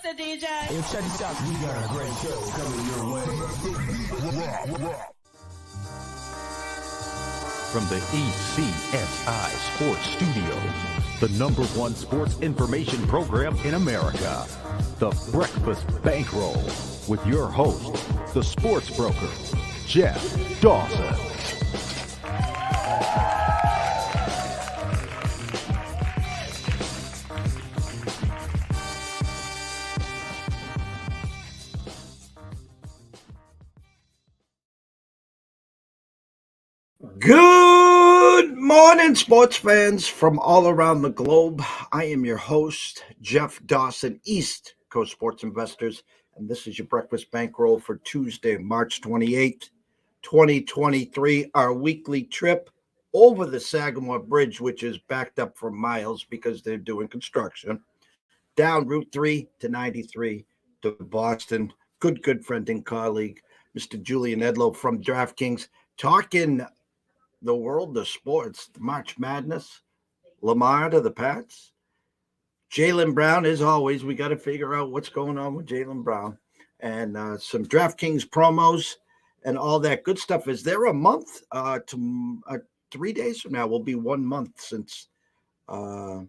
What's the DJ? Hey, check this out. We got a great show coming your way. From the ECSI Sports Studios, the #1 sports information program in America, the Breakfast Bankroll, with your host, the sports broker, Jeff Dawson. Good morning, sports fans from all around the globe. I am your host, Jeff Dawson, East Coast Sports Investors, and this is your Breakfast Bankroll for Tuesday, March 28th, 2023, our weekly trip over the Sagamore Bridge, which is backed up for miles because they're doing construction, down Route 3 to 93 to Boston. Good friend and colleague, Mr. Julian Edlow from DraftKings, talking the world of sports, March Madness, Lamar to the Pats, Jaylen Brown. As always, we got to figure out what's going on with Jaylen Brown, and some DraftKings promos and all that good stuff. Is there a month? 3 days from now will be 1 month since. No,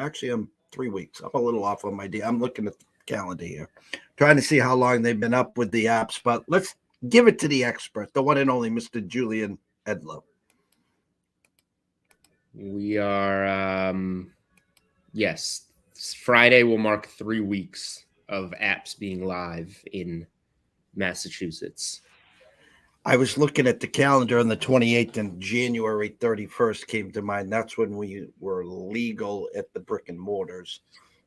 actually, I'm 3 weeks. I'm a little off on my day. I'm looking at the calendar here, trying to see how long they've been up with the apps. But let's give it to the expert, the one and only Mr. Julian Edlow. We are, yes, Friday will mark 3 weeks of apps being live in Massachusetts. I was looking at the calendar on the 28th, and January 31st came to mind. That's when we were legal at the brick and mortars.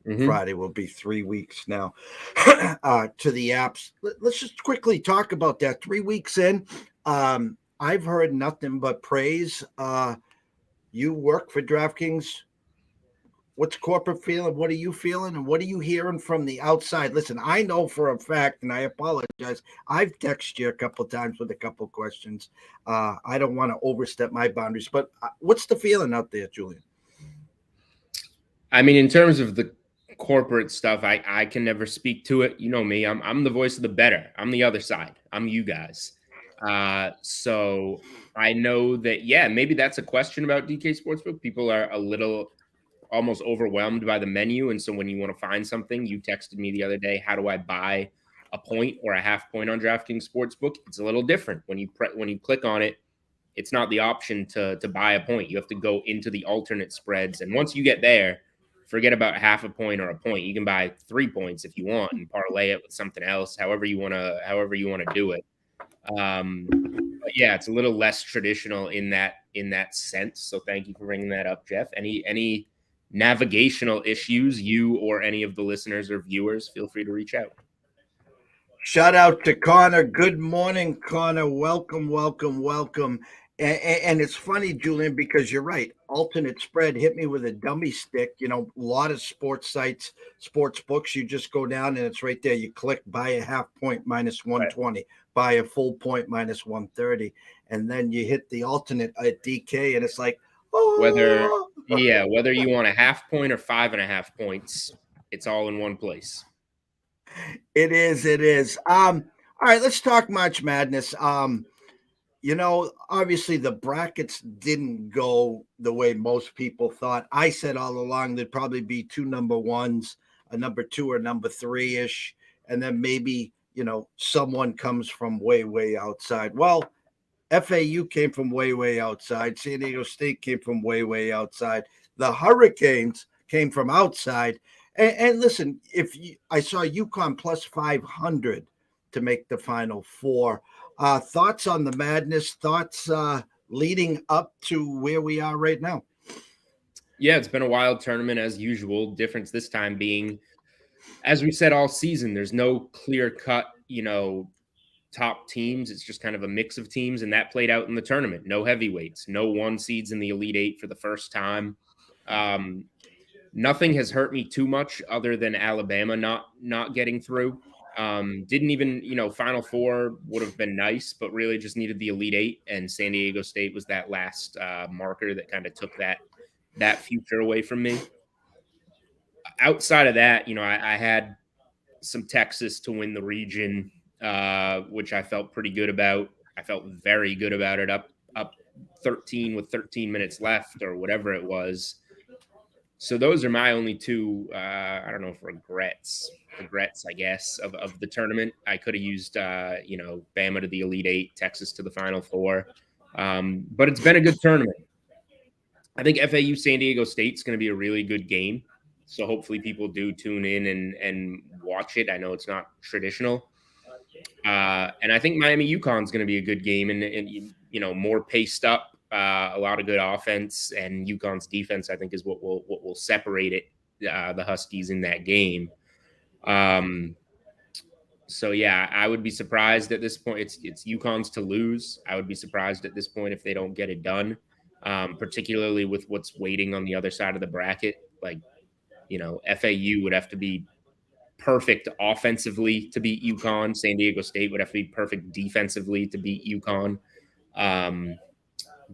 Mm-hmm. Friday will be 3 weeks now to the apps. Let's just quickly talk about that. 3 weeks in, I've heard nothing but praise. You work for DraftKings. What's corporate feeling? What are you feeling? And what are you hearing from the outside? Listen, I know for a fact, and I apologize, I've texted you a couple of times with a couple of questions. I don't want to overstep my boundaries, but what's the feeling out there, Julian? I mean, in terms of the corporate stuff, I can never speak to it. You know me. I'm the voice of the bettor. I'm the other side. I'm you guys. So I know that, yeah, maybe that's a question about DK Sportsbook. People are a little almost overwhelmed by the menu. And so when you want to find something, you texted me the other day, how do I buy a point or a half point on DraftKings Sportsbook? It's a little different. When you click on it, it's not the option to buy a point. You have to go into the alternate spreads. And once you get there, forget about half a point or a point. You can buy 3 points if you want and parlay it with something else, however you want to do it. But yeah, it's a little less traditional in that sense. So thank you for bringing that up, Jeff. Any navigational issues, you or any of the listeners or viewers, feel free to reach out. Shout out to Connor. Good morning, Connor. Welcome. And it's funny, Julian, because you're right. Alternate spread hit me with a dummy stick. You know, a lot of sports sites, sports books, you just go down and it's right there. You click buy a half point minus 120, right. Buy a full point minus 130. And then you hit the alternate at DK and it's like, oh. Whether you want a half point or 5.5 points, it's all in one place. It is. All right, let's talk March Madness. You know, obviously the brackets didn't go the way most people thought. I said all along there'd probably be 2 number ones, a number 2 or number 3-ish, and then maybe, you know, someone comes from way outside. Well, FAU came from way outside. San Diego State came from way outside. The Hurricanes came from outside. And listen, I saw UConn plus 500 to make the Final Four. Thoughts on the madness? Thoughts leading up to where we are right now? Yeah, it's been a wild tournament as usual. Difference this time being, as we said all season, there's no clear-cut, top teams. It's just kind of a mix of teams, and that played out in the tournament. No heavyweights, no 1 seeds in the Elite Eight for the first time. Nothing has hurt me too much other than Alabama not getting through. Didn't even, Final Four would have been nice, but really just needed the Elite Eight, and San Diego State was that last marker that kind of took that future away from me. Outside of that, I had some Texas to win the region, which I felt pretty good about. I felt very good about it, up 13 with 13 minutes left or whatever it was. So those are my only two, I don't know if regrets, I guess, of the tournament. I could have used, Bama to the Elite Eight, Texas to the Final Four. But it's been a good tournament. I think FAU San Diego State's going to be a really good game. So hopefully people do tune in and watch it. I know it's not traditional. And I think Miami UConn is going to be a good game and more paced up. A lot of good offense, and UConn's defense, I think, is what will separate it, the Huskies in that game. So yeah, I would be surprised at this point. It's UConn's to lose. I would be surprised at this point if they don't get it done, particularly with what's waiting on the other side of the bracket. Like, FAU would have to be perfect offensively to beat UConn. San Diego State would have to be perfect defensively to beat UConn.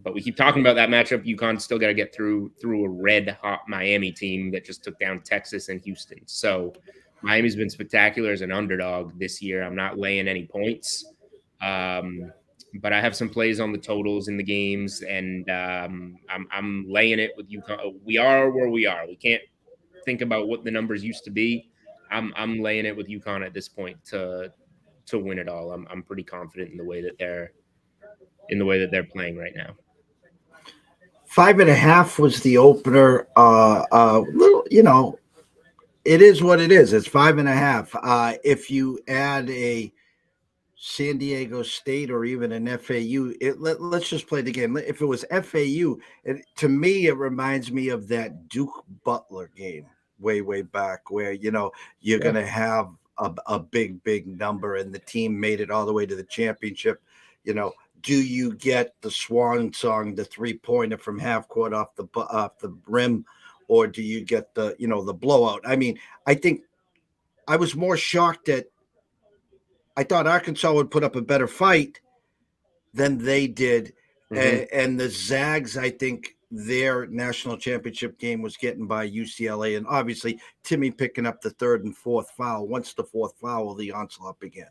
But we keep talking about that matchup. UConn's still got to get through a red-hot Miami team that just took down Texas and Houston. So Miami's been spectacular as an underdog this year. I'm not laying any points. But I have some plays on the totals in the games, and I'm laying it with UConn. We are where we are. We can't think about what the numbers used to be. I'm laying it with UConn at this point to win it all. I'm pretty confident in the way that they're playing right now. 5.5 was the opener. It is what it is. It's 5.5. If you add a San Diego State or even an FAU, let's just play the game. If it was FAU, to me, it reminds me of that Duke Butler game way back where, you're going to have a big number and the team made it all the way to the championship. Do you get the swan song, the 3-pointer from half court off the rim, or do you get the blowout? I mean, I think I was more shocked that I thought Arkansas would put up a better fight than they did. Mm-hmm. And the Zags, I think their national championship game was getting by UCLA. And obviously Timmy picking up the third and fourth foul. Once the fourth foul, the onslaught began.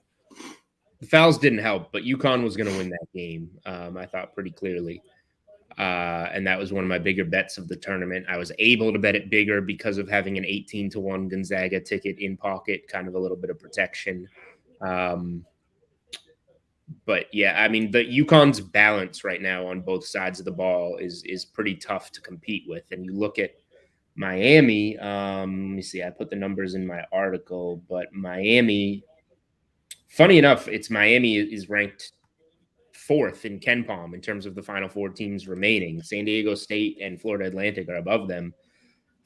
The fouls didn't help, but UConn was going to win that game, I thought pretty clearly. And that was one of my bigger bets of the tournament. I was able to bet it bigger because of having an 18-1 Gonzaga ticket in pocket, kind of a little bit of protection. But yeah, I mean, the UConn's balance right now on both sides of the ball is pretty tough to compete with. And you look at Miami, let me see, I put the numbers in my article, but Miami, funny enough, Miami is ranked 4th in KenPom in terms of the Final Four teams remaining. San Diego State and Florida Atlantic are above them.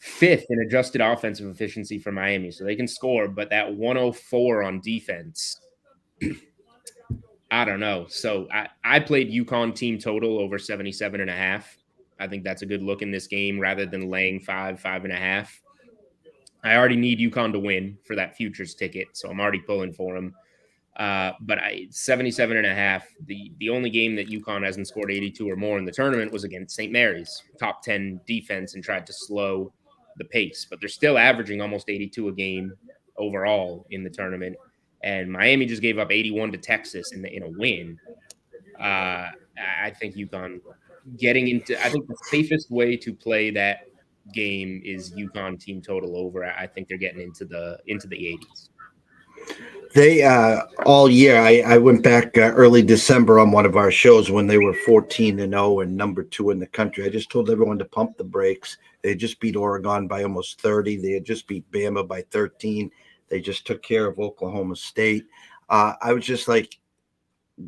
5th in adjusted offensive efficiency for Miami, so they can score, but that 104 on defense, I don't know. So I played UConn team total over 77.5. I think that's a good look in this game rather than laying 5.5. I already need UConn to win for that futures ticket, so I'm already pulling for them. But 77.5. The only game that UConn hasn't scored 82 or more in the tournament was against St. Mary's, top 10 defense, and tried to slow the pace. But they're still averaging almost 82 a game overall in the tournament. And Miami just gave up 81 to Texas in a win. I think UConn I think the safest way to play that game is UConn team total over. I think they're getting into the 80s. They all year. I went back early December on one of our shows when they were 14-0 and number 2 in the country. I just told everyone to pump the brakes. They just beat Oregon by almost 30. They had just beat Bama by 13. They just took care of Oklahoma State. I was just like,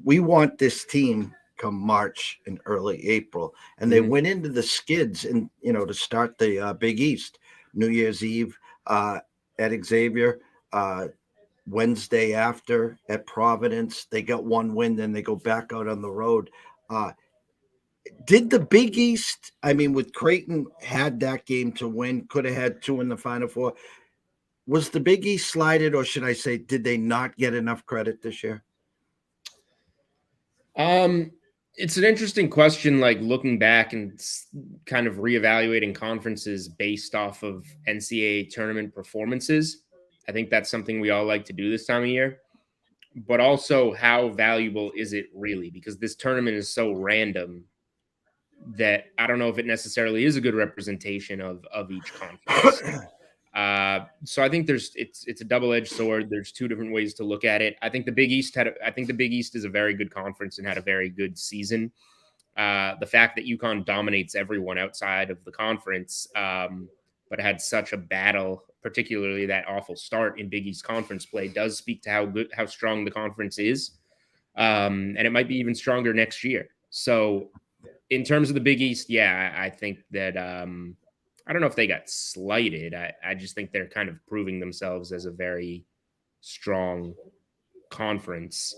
we want this team come March and early April. And they went into the skids and, to start the Big East. New Year's Eve at Xavier, Wednesday after at Providence. They got one win, then they go back out on the road. Did the Big East, with Creighton, had that game to win, could have had 2 in the Final Four. Was the Big East slighted, or should I say, did they not get enough credit this year? It's an interesting question, like looking back and kind of reevaluating conferences based off of NCAA tournament performances. I think that's something we all like to do this time of year. But also, how valuable is it really? Because this tournament is so random that I don't know if it necessarily is a good representation of each conference. So I think it's a double-edged sword. There's two different ways to look at it. I think the Big East is a very good conference and had a very good season. The fact that UConn dominates everyone outside of the conference, but had such a battle, particularly that awful start in Big East conference play, does speak to how strong the conference is. And it might be even stronger next year. So in terms of the Big East, yeah, I think that I don't know if they got slighted. I just think they're kind of proving themselves as a very strong conference.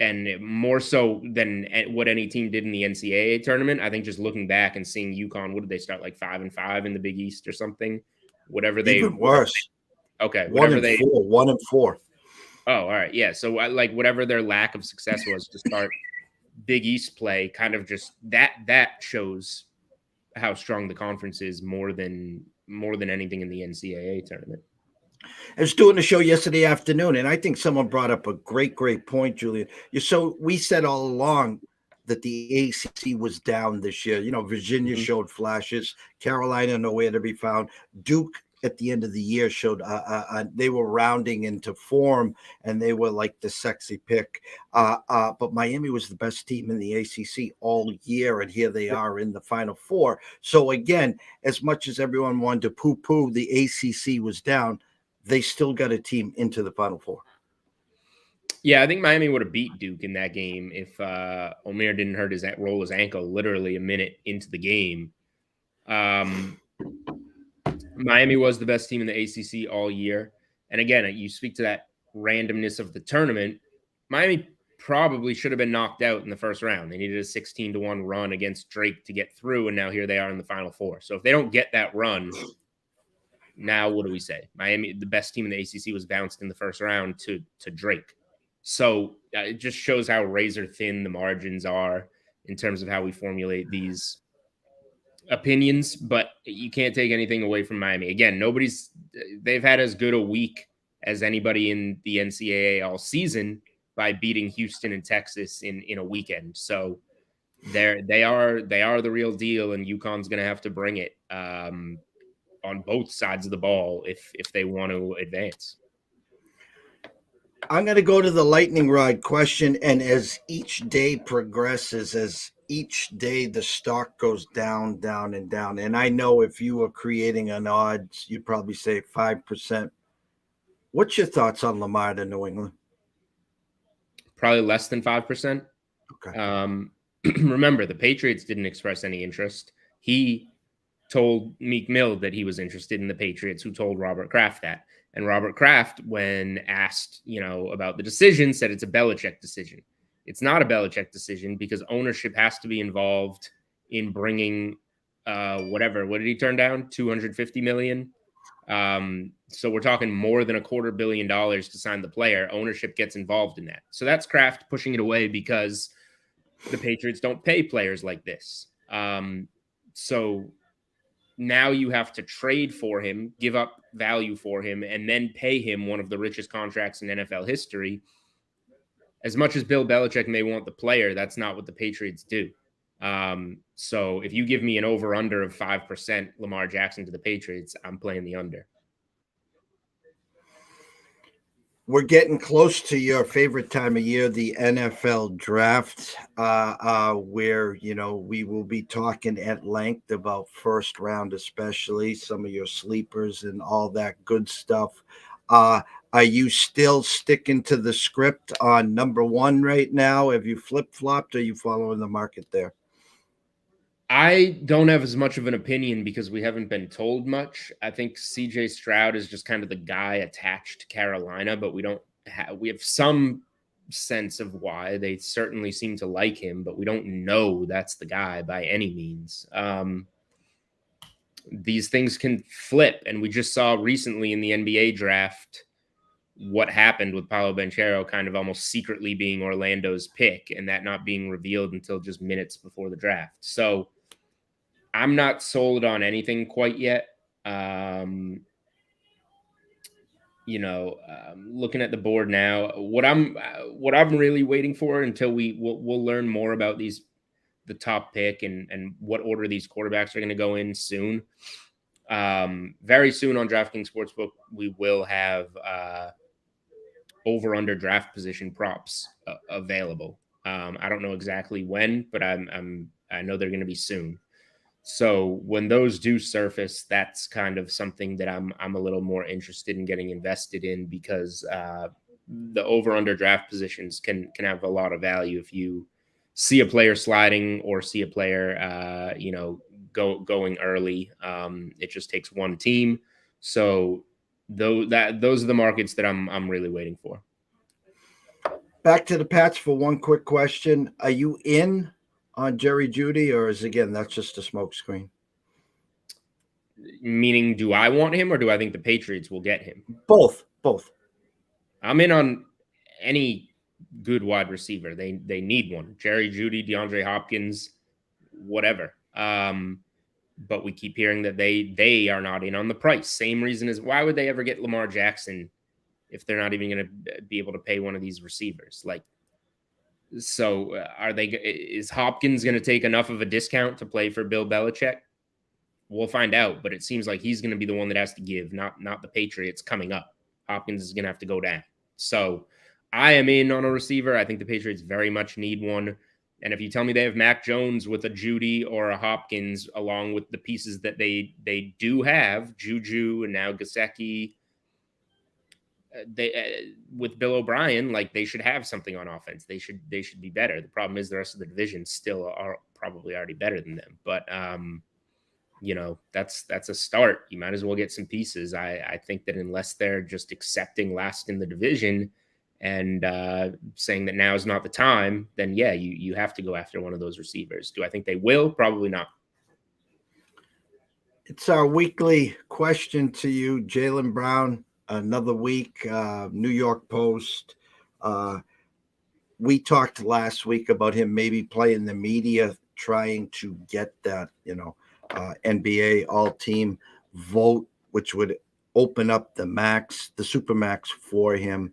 And more so than what any team did in the NCAA tournament. I think just looking back and seeing UConn, what did they start, like 5-5 in the Big East or something? Whatever they even worse. Okay, 1-4. Oh, all right, yeah. So like whatever their lack of success was to start Big East play, kind of just that shows how strong the conference is more than anything in the NCAA tournament. I was doing a show yesterday afternoon, and I think someone brought up a great point, Julian. So we said all along that the ACC was down this year. Virginia showed flashes, Carolina nowhere to be found. Duke at the end of the year showed they were rounding into form, and they were like the sexy pick. But Miami was the best team in the ACC all year, and here they are in the Final Four. So again, as much as everyone wanted to poo-poo the ACC was down, they still got a team into the Final Four. Yeah, I think Miami would have beat Duke in that game if Omer didn't roll his ankle literally a minute into the game. Miami was the best team in the ACC all year. And again, you speak to that randomness of the tournament. Miami probably should have been knocked out in the first round. They needed a 16-1 run against Drake to get through, and now here they are in the Final Four. So if they don't get that run, now what do we say? Miami, the best team in the ACC, was bounced in the first round to Drake. So it just shows how razor thin the margins are in terms of how we formulate these opinions, but you can't take anything away from Miami. Again, they've had as good a week as anybody in the NCAA all season by beating Houston and Texas in a weekend. So they are the real deal, and UConn's going to have to bring it on both sides of the ball if they want to advance. I'm going to go to the lightning rod question, and as each day progresses, as each day the stock goes down, and down, and I know if you were creating an odds, you'd probably say 5%. What's your thoughts on Lamar to New England? Probably less than 5%. Okay. Remember, the Patriots didn't express any interest. He told Meek Mill that he was interested in the Patriots, who told Robert Kraft that. And Robert Kraft, when asked, about the decision, said it's a Belichick decision. It's not a Belichick decision because ownership has to be involved in bringing what did he turn down? $250 million. So we're talking more than $250 million to sign the player. Ownership gets involved in that. So that's Kraft pushing it away because the Patriots don't pay players like this. So now you have to trade for him, give up value for him, and then pay him one of the richest contracts in NFL history. As much as Bill Belichick may want the player, that's not what the Patriots do. So if you give me an over-under of 5% Lamar Jackson to the Patriots, I'm playing the under. We're getting close to your favorite time of year, the NFL draft, where, we will be talking at length about first round, especially some of your sleepers and all that good stuff. Are you still sticking to the script on number one right now? Have you flip-flopped? Or are you following the market there? I don't have as much of an opinion because we haven't been told much. I think CJ Stroud is just kind of the guy attached to Carolina, but we have some sense of why. They certainly seem to like him, but we don't know that's the guy by any means. These things can flip, and we just saw recently in the NBA draft what happened with Paolo Banchero kind of almost secretly being Orlando's pick and that not being revealed until just minutes before the draft. So I'm not sold on anything quite yet. looking at the board now, what I'm really waiting for until we'll learn more about the top pick and what order these quarterbacks are going to go in soon. Very soon on DraftKings Sportsbook, we will have over under draft position props available. I don't know exactly when, but I know they're going to be soon. So when those do surface, that's kind of something that I'm a little more interested in getting invested in, because the over under draft positions can have a lot of value if you see a player sliding or see a player going early. It just takes one team. So those are the markets that I'm really waiting for. Back to the Pats for one quick question. Are you in on Jerry Jeudy, or is that's just a smokescreen? Meaning, do I want him, or do I think the Patriots will get him? Both. I'm in on any good wide receiver. They need one. Jerry Jeudy, DeAndre Hopkins, whatever. But we keep hearing that they are not in on the price. Same reason as why would they ever get Lamar Jackson if they're not even going to be able to pay one of these receivers? So is Hopkins going to take enough of a discount to play for Bill Belichick? We'll find out, but it seems like he's going to be the one that has to give, not the Patriots coming up. Hopkins is going to have to go down. So I am in on a receiver. I think the Patriots very much need one. And if you tell me they have Mac Jones with a Jeudy or a Hopkins, along with the pieces that they do have, Juju and now Gesicki, with Bill O'Brien, they should have something on offense. They should be better. The problem is the rest of the division still are probably already better than them. But that's a start. You might as well get some pieces. I think that unless they're just accepting last in the division and saying that now is not the time, then yeah, you have to go after one of those receivers. Do I think they will? Probably not. It's our weekly question to you, Jaylen Brown. Another week, New York Post. We talked last week about him maybe playing the media, trying to get that, NBA all-team vote, which would open up the super max for him.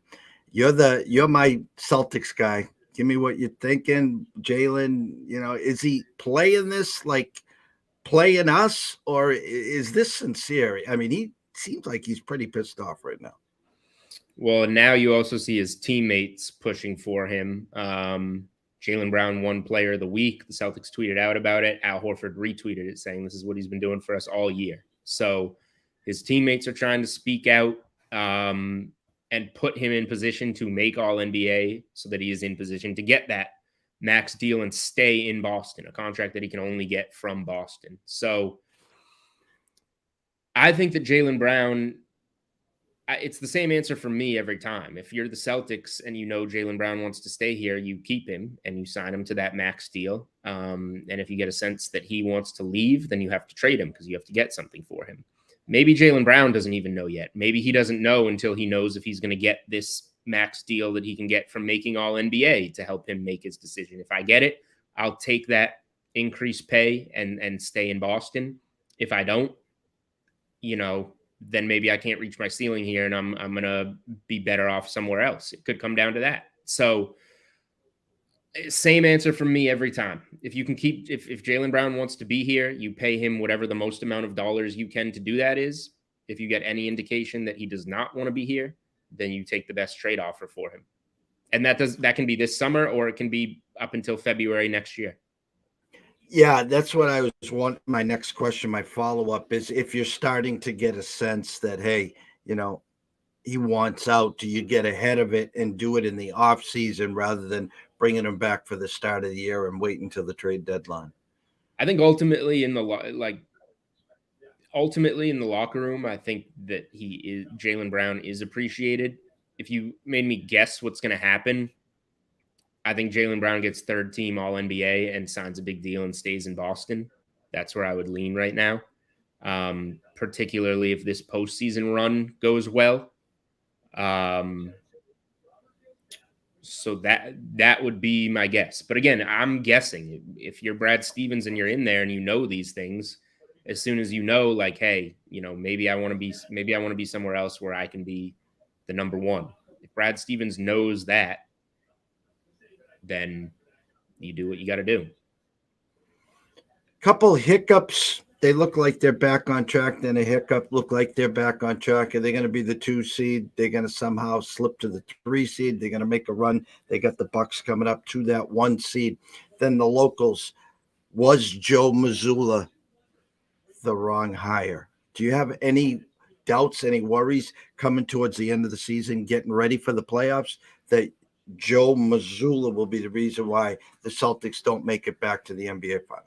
You're my Celtics guy. Give me what you're thinking, Jaylen. Is he playing this playing us, or is this sincere? I mean, he seems like he's pretty pissed off right now. Well, now you also see his teammates pushing for him. Jaylen Brown won Player of the Week. The Celtics tweeted out about it. Al Horford retweeted it, saying this is what he's been doing for us all year. So his teammates are trying to speak out and put him in position to make All-NBA so that he is in position to get that max deal and stay in Boston, a contract that he can only get from Boston. So I think that Jaylen Brown, it's the same answer for me every time. If you're the Celtics and Jaylen Brown wants to stay here, you keep him and you sign him to that max deal. And if you get a sense that he wants to leave, then you have to trade him because you have to get something for him. Maybe Jaylen Brown doesn't even know yet. Maybe he doesn't know until he knows if he's going to get this max deal that he can get from making All-NBA to help him make his decision. If I get it, I'll take that increased pay and stay in Boston. If I don't, then maybe I can't reach my ceiling here and I'm going to be better off somewhere else. It could come down to that. So same answer from me every time. If you can if Jaylen Brown wants to be here, you pay him whatever the most amount of dollars you can to do that is. If you get any indication that he does not want to be here, then you take the best trade offer for him. And that can be this summer, or it can be up until February next year. Yeah, that's what I was wanting. My next question, my follow-up is, if you're starting to get a sense that, hey, he wants out, do you get ahead of it and do it in the off season rather than bringing him back for the start of the year and waiting until the trade deadline? I think ultimately in the locker room, I think that Jaylen Brown is appreciated. If you made me guess what's going to happen, I think Jaylen Brown gets third team All-NBA and signs a big deal and stays in Boston. That's where I would lean right now, particularly if this postseason run goes well. So that would be my guess. But again, I'm guessing. If you're Brad Stevens and you're in there and you know these things, as soon as hey, maybe I want to be somewhere else where I can be the number one. If Brad Stevens knows that, then you do what you got to do. Couple hiccups. They look like they're back on track. Then a hiccup look like they're back on track. Are they going to be the 2 seed? They're going to somehow slip to the 3 seed. They're going to make a run. They got the Bucks coming up to that 1 seed. Then the locals. Was Joe Mazzulla the wrong hire? Do you have any doubts, any worries coming towards the end of the season, getting ready for the playoffs, that Joe Mazzulla will be the reason why the Celtics don't make it back to the NBA Finals?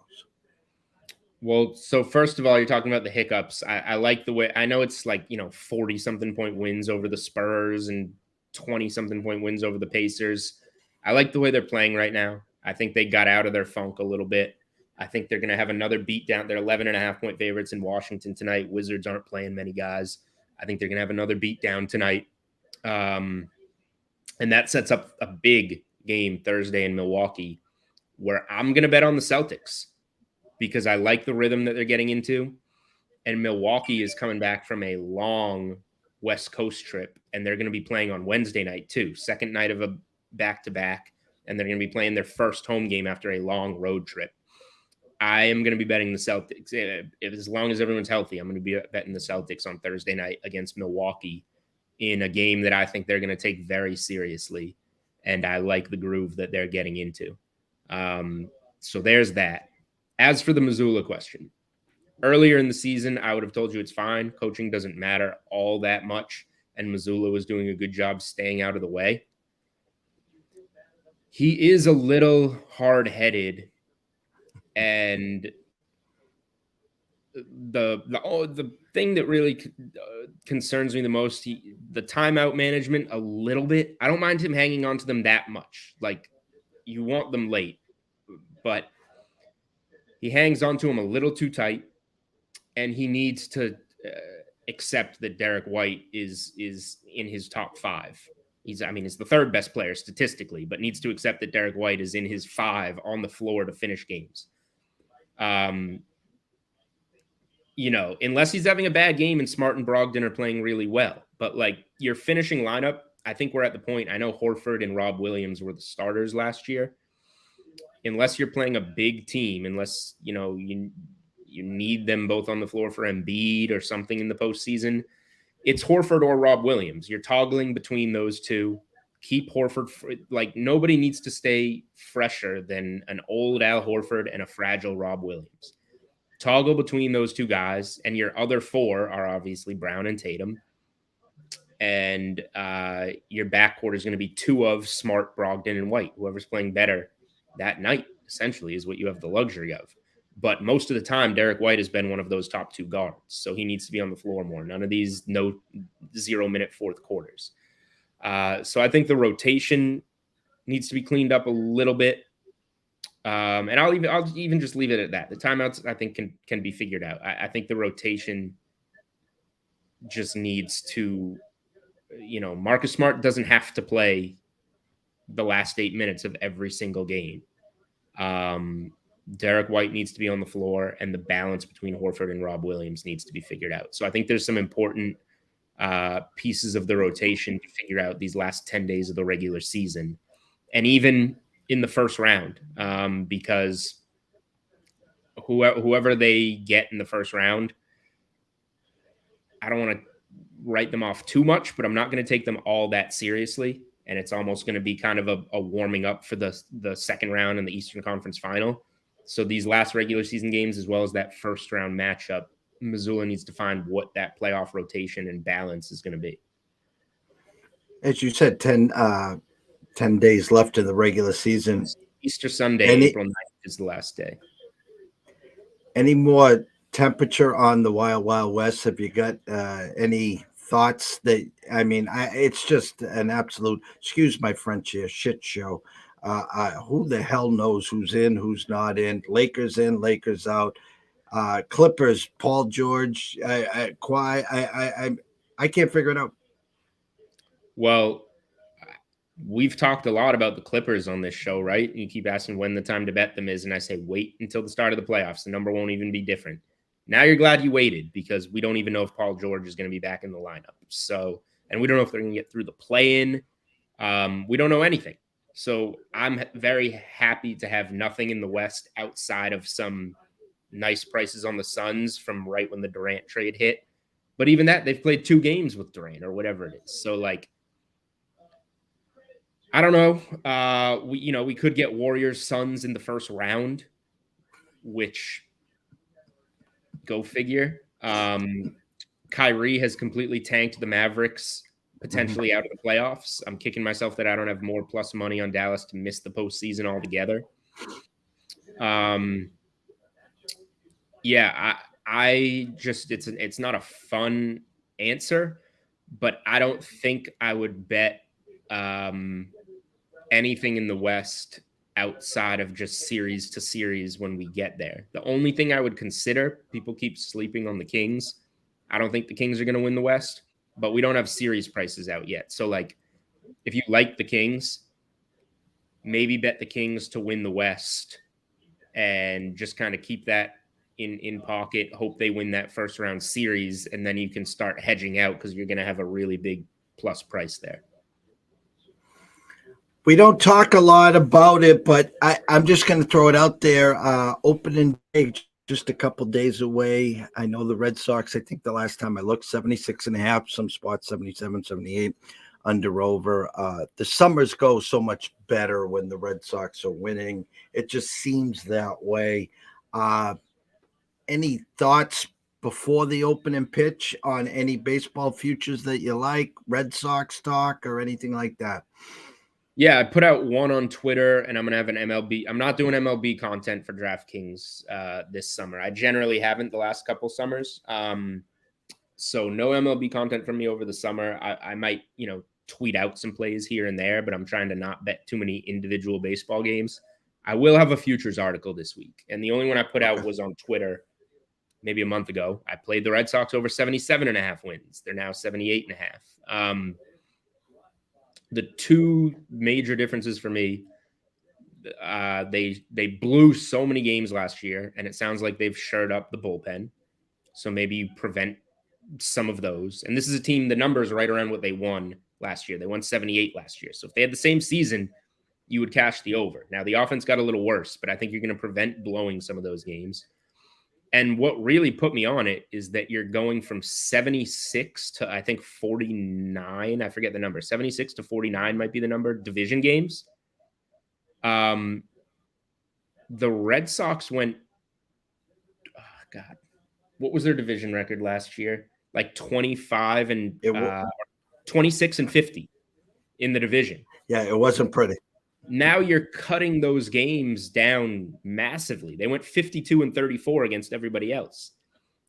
Well, so first of all, you're talking about the hiccups. I like the way, I know it's like, 40-something point wins over the Spurs and 20-something point wins over the Pacers. I like the way they're playing right now. I think they got out of their funk a little bit. I think they're going to have another beatdown. They're 11.5-point favorites in Washington tonight. Wizards aren't playing many guys. I think they're going to have another beatdown tonight. And that sets up a big game Thursday in Milwaukee, where I'm going to bet on the Celtics, because I like the rhythm that they're getting into. And Milwaukee is coming back from a long West Coast trip, and they're going to be playing on Wednesday night too, second night of a back-to-back, and they're going to be playing their first home game after a long road trip. I am going to be betting the Celtics. As long as everyone's healthy, I'm going to be betting the Celtics on Thursday night against Milwaukee in a game that I think they're going to take very seriously, and I like the groove that they're getting into. So there's that. As for the Mazzulla question, earlier in the season, I would have told you it's fine. Coaching doesn't matter all that much, and Mazzulla was doing a good job staying out of the way. He is a little hard-headed, and the thing that really concerns me the most, the timeout management a little bit. I don't mind him hanging on to them that much. Like, you want them late, but he hangs on to him a little too tight, and he needs to accept that Derek White is in his top 5. He's the third best player statistically, but needs to accept that Derek White is in his 5 on the floor to finish games. Unless he's having a bad game and Smart and Brogdon are playing really well. But like your finishing lineup, I think we're at the point. I know Horford and Rob Williams were the starters last year. Unless you're playing a big team, unless you need them both on the floor for Embiid or something in the postseason, it's Horford or Rob Williams. You're toggling between those two. Keep Horford. Nobody needs to stay fresher than an old Al Horford and a fragile Rob Williams. Toggle between those two guys, and your other 4 are obviously Brown and Tatum. And your backcourt is going to be 2 of Smart, Brogdon, and White. Whoever's playing better that night, essentially, is what you have the luxury of. But most of the time, Derek White has been one of those top 2 guards, so he needs to be on the floor more. None of these 0-minute fourth quarters. So I think the rotation needs to be cleaned up a little bit. And I'll even just leave it at that. The timeouts, I think, can be figured out. I think the rotation just needs to, Marcus Smart doesn't have to play the last 8 minutes of every single game. Derek White needs to be on the floor, and the balance between Horford and Rob Williams needs to be figured out. So I think there's some important pieces of the rotation to figure out these last 10 days of the regular season, and even in the first round, because whoever they get in the first round, I don't want to write them off too much, but I'm not going to take them all that seriously. And it's almost going to be kind of a warming up for the second round in the Eastern Conference Final. So these last regular season games, as well as that first round matchup, Mazzulla needs to find what that playoff rotation and balance is going to be. As you said, 10 days left in the regular season. Easter Sunday, April 9th is the last day. Any more temperature on the Wild Wild West? Have you got any thoughts that, it's just an absolute, excuse my French here, shit show. Who the hell knows who's in, who's not in? Lakers in, Lakers out. Clippers, Paul George, Kawhi. I can't figure it out. Well, we've talked a lot about the Clippers on this show, right? You keep asking when the time to bet them is, and I say wait until the start of the playoffs. The number won't even be different. Now you're glad you waited, because we don't even know if Paul George is going to be back in the lineup. So And we don't know if they're going to get through the play-in. We don't know anything. So I'm very happy to have nothing in the West outside of some nice prices on the Suns from right when the Durant trade hit. But even that, they've played 2 games with Durant or whatever it is. So, like, I don't know. We could get Warriors Suns in the first round, which go figure. Kyrie has completely tanked the Mavericks, potentially out of the playoffs. I'm kicking myself that I don't have more plus money on Dallas to miss the postseason altogether. Yeah, I just it's not a fun answer, but I don't think I would bet anything in the West outside of just series to series when we get there. The only thing I would consider, people keep sleeping on the Kings. I don't think the Kings are going to win the West, but we don't have series prices out yet. So, like, if you like the Kings, maybe bet the Kings to win the West and just kind of keep that in pocket, hope they win that first round series, and then you can start hedging out because you're going to have a really big plus price there. We don't talk a lot about it, but I'm just going to throw it out there. Opening day, just a couple days away. I know the Red Sox, I think the last time I looked, 76.5, some spots 77, 78, under over. The summers go so much better when the Red Sox are winning. It just seems that way. Any thoughts before the opening pitch on any baseball futures that you like, Red Sox stock or anything like that? Yeah, I put out one on Twitter, and I'm going to have an MLB. I'm not doing MLB content for DraftKings this summer. I generally haven't the last couple summers. So no MLB content from me over the summer. I might, tweet out some plays here and there, but I'm trying to not bet too many individual baseball games. I will have a futures article this week, and the only one I put out was on Twitter maybe a month ago. I played the Red Sox over 77.5 wins. They're now 78.5. The 2 major differences for me, they blew so many games last year, and it sounds like they've shored up the bullpen. So maybe you prevent some of those. And this is a team, the numbers are right around what they won last year. They won 78 last year. So if they had the same season, you would cash the over. Now, the offense got a little worse, but I think you're going to prevent blowing some of those games. And what really put me on it is that you're going from 76 to, I think, 49. I forget the number. 76 to 49 might be the number. Division games. The Red Sox went, what was their division record last year? Like 25 and 26 and 50 in the division. Yeah, it wasn't pretty. Now you're cutting those games down massively. They went 52 and 34 against everybody else.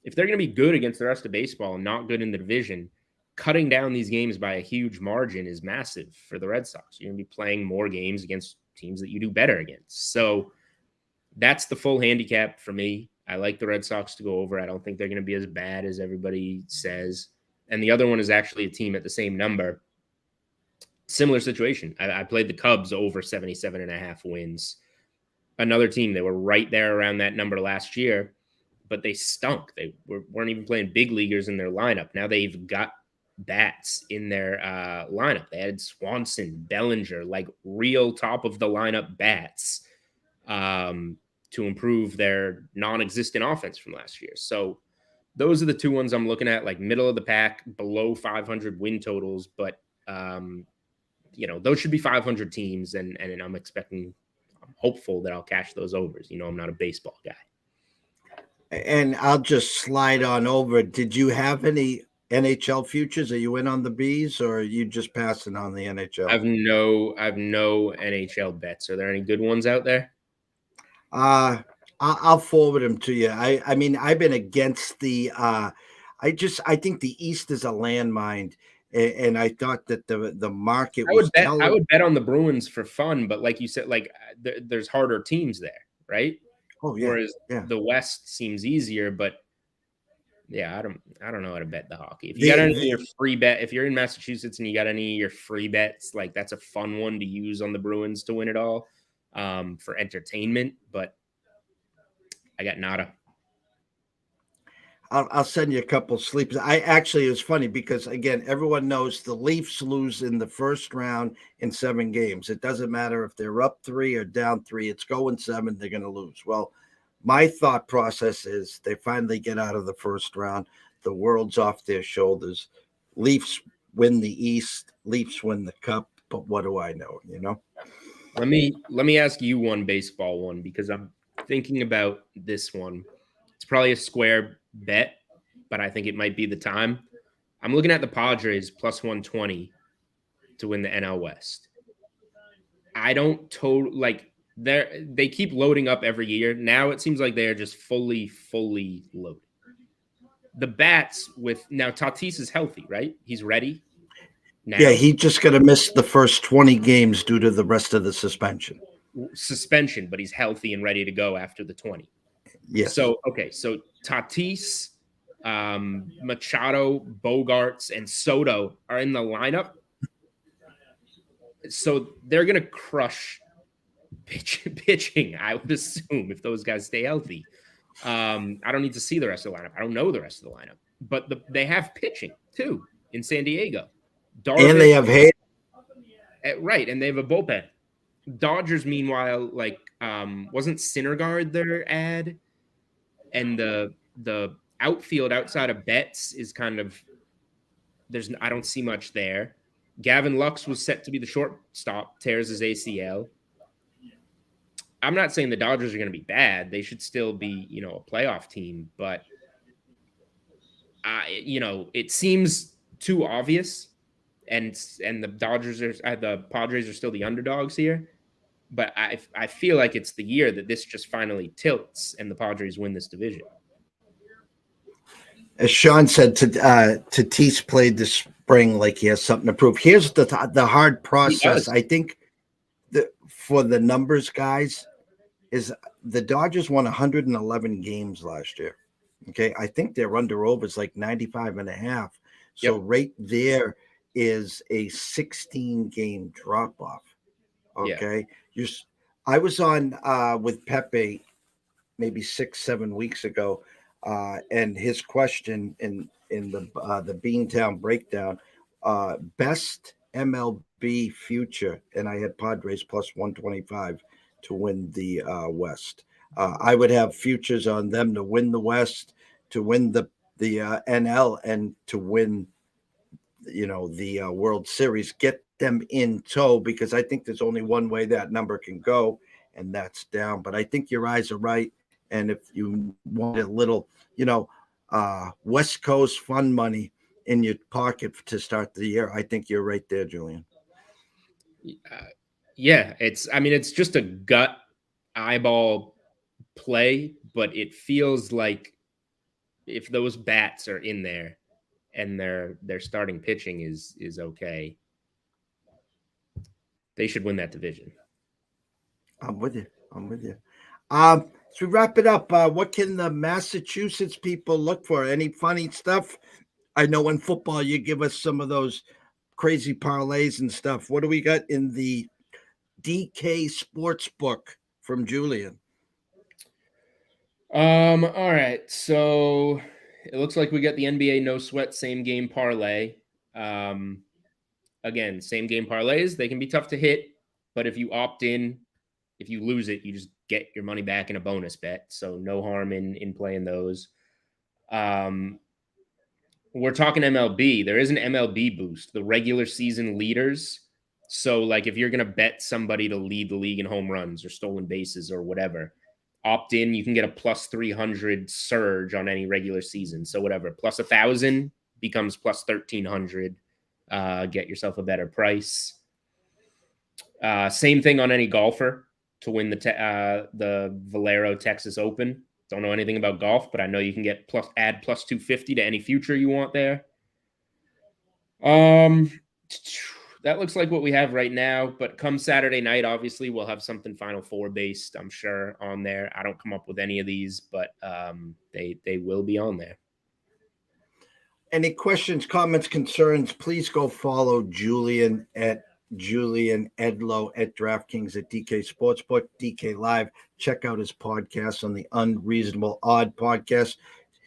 If they're going to be good against the rest of baseball and not good in the division, cutting down these games by a huge margin is massive for the Red Sox. You're going to be playing more games against teams that you do better against. So that's the full handicap for me. I like the Red Sox to go over. I don't think they're going to be as bad as everybody says. And the other one is actually a team at the same number. Similar situation. I played the Cubs over 77.5 wins. Another team, they were right there around that number last year, but they stunk. They weren't even playing big leaguers in their lineup. Now they've got bats in their lineup. They added Swanson, Bellinger, like real top of the lineup bats to improve their non-existent offense from last year. So those are the 2 ones I'm looking at, like middle of the pack, below 500 win totals, but those should be 500 teams, and I'm hopeful that I'll cash those overs. I'm not a baseball guy. And I'll just slide on over. Did you have any NHL futures? Are you in on the Bees, or are you just passing on the NHL? I've no NHL bets. Are there any good ones out there? I'll forward them to you. I mean, I've been against the. I think the East is a landmine. And I thought that the market was. I would bet on the Bruins for fun, but like you said, there's harder teams there, right? Oh yeah. Whereas the West seems easier, but yeah, I don't know how to bet the hockey. If you got any of your free bet, if you're in Massachusetts and you got any of your free bets, like that's a fun one to use on the Bruins to win it all for entertainment. But I got nada. I'll send you a couple sleeps. It was funny because again, everyone knows the Leafs lose in the first round in 7 games. It doesn't matter if they're up 3 or down 3. It's going 7. They're going to lose. Well, my thought process is they finally get out of the first round. The world's off their shoulders. Leafs win the East. Leafs win the Cup. But what do I know? Let me ask you one baseball one because I'm thinking about this one. It's probably a square bet, but I think it might be the time. I'm looking at the Padres plus 120 to win the NL West. I don't they keep loading up every year. Now it seems like they're just fully loaded. The bats now Tatis is healthy, right? He's ready. Now. Yeah, he's just going to miss the first 20 games due to the rest of the suspension. But he's healthy and ready to go after the 20. Yes. So Tatis, Machado, Bogarts, and Soto are in the lineup. So they're going to crush pitching, I would assume, if those guys stay healthy. I don't need to see the rest of the lineup. I don't know the rest of the lineup. But they have pitching, too, in San Diego. Darvish, and they have Hayden. Right, and they have a bullpen. Dodgers, meanwhile, wasn't Syndergaard their ad? And the outfield outside of Betts is kind of I don't see much there. Gavin Lux was set to be the shortstop, tears his ACL. I'm not saying the Dodgers are going to be bad. They should still be, a playoff team, but it seems too obvious. And the Padres are still the underdogs here. But I feel like it's the year that this just finally tilts and the Padres win this division. As Sean said, Tatis played this spring like he has something to prove. Here's the hard process. I think for the numbers guys is the Dodgers won 111 games last year. Okay. I think their under over is like 95.5. So right there is a 16-game drop off. Okay. Yeah. I was on with Pepe maybe 6-7 weeks ago, and his question in the Beantown breakdown, best MLB future, and I had Padres plus 125 to win the West. I would have futures on them to win the West, to win the NL, and to win the World Series, get them in tow, because I think there's only one way that number can go, and that's down. But I think your eyes are right. And if you want a little, West Coast fun money in your pocket to start the year, I think you're right there, Julian. Yeah, it's just a gut eyeball play, but it feels like if those bats are in there and their starting pitching is okay, they should win that division. I'm with you. So we wrap it up. What can the Massachusetts people look for? Any funny stuff? I know in football you give us some of those crazy parlays and stuff. What do we got in the DK Sportsbook from Julian? All right. So it looks like we got the NBA no sweat same game parlay. Again, same game parlays, they can be tough to hit, but if you opt in, if you lose it, you just get your money back in a bonus bet. So no harm in playing those. We're talking MLB. There is an MLB boost, the regular season leaders. So if you're going to bet somebody to lead the league in home runs or stolen bases or whatever, opt in, you can get a plus 300 surge on any regular season. So whatever, plus 1,000 becomes plus 1,300. Get yourself a better price. Same thing on any golfer to win the Valero Texas Open. Don't know anything about golf, but I know you can add plus 250 to any future you want there. That looks like what we have right now, but come Saturday night, obviously we'll have something Final Four based, I'm sure, on there. I don't come up with any of these, but they will be on there. Any questions, comments, concerns, please go follow Julian at Julian Edlow at DraftKings at DK Sportsbook, DK Live. Check out his podcast on the Unreasonable Odd podcast.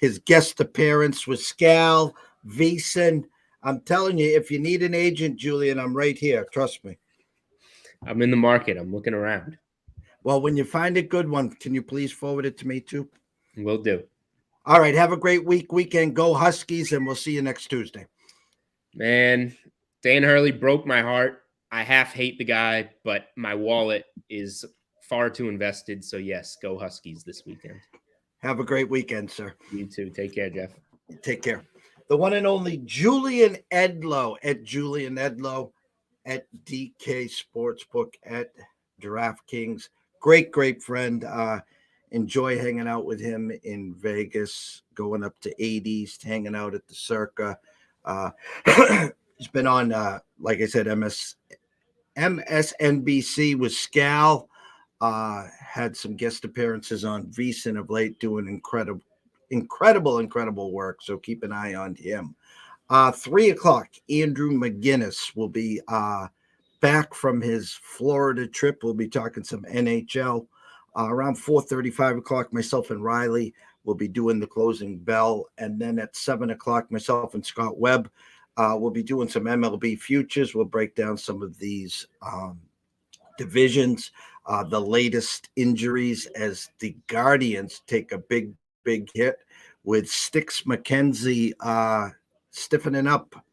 his guest appearance with Scal, Veason. I'm telling you, if you need an agent, Julian, I'm right here. Trust me. I'm in the market. I'm looking around. Well, when you find a good one, can you please forward it to me too? Will do. All right. Have a great weekend. Go Huskies, and we'll see you next Tuesday. Man, Dan Hurley broke my heart. I half hate the guy, but my wallet is far too invested. So, yes, go Huskies this weekend. Have a great weekend, sir. You too. Take care, Jeff. Take care. The one and only Julian Edlow at Julian Edlow at DK Sportsbook at DraftKings. Great friend. Enjoy hanging out with him in Vegas, going up to 80s, hanging out at the Circa. He's been on, like I said, MSNBC with Scal. Had some guest appearances on Veason of late, doing incredible work. So keep an eye on him. 3 o'clock, Andrew McGinnis will be back from his Florida trip. We'll be talking some NHL. Around 4:30, 5 o'clock, myself and Riley will be doing the closing bell. And then at 7 o'clock, myself and Scott Webb will be doing some MLB futures. We'll break down some of these divisions, the latest injuries as the Guardians take a big hit with Sticks McKenzie stiffening up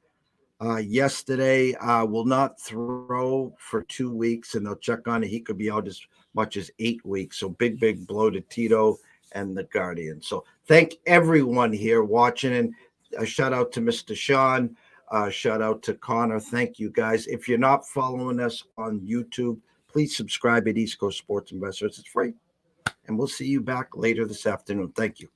yesterday. Will not throw for 2 weeks, and they'll check on it. He could be out as much as 8 weeks. So big blow to Tito and the Guardians. So thank everyone here watching, and a shout out to Mr. Sean. Shout out to Connor. Thank you guys. If you're not following us on YouTube, please subscribe at East Coast Sports Investors. It's free. And we'll see you back later this afternoon. Thank you.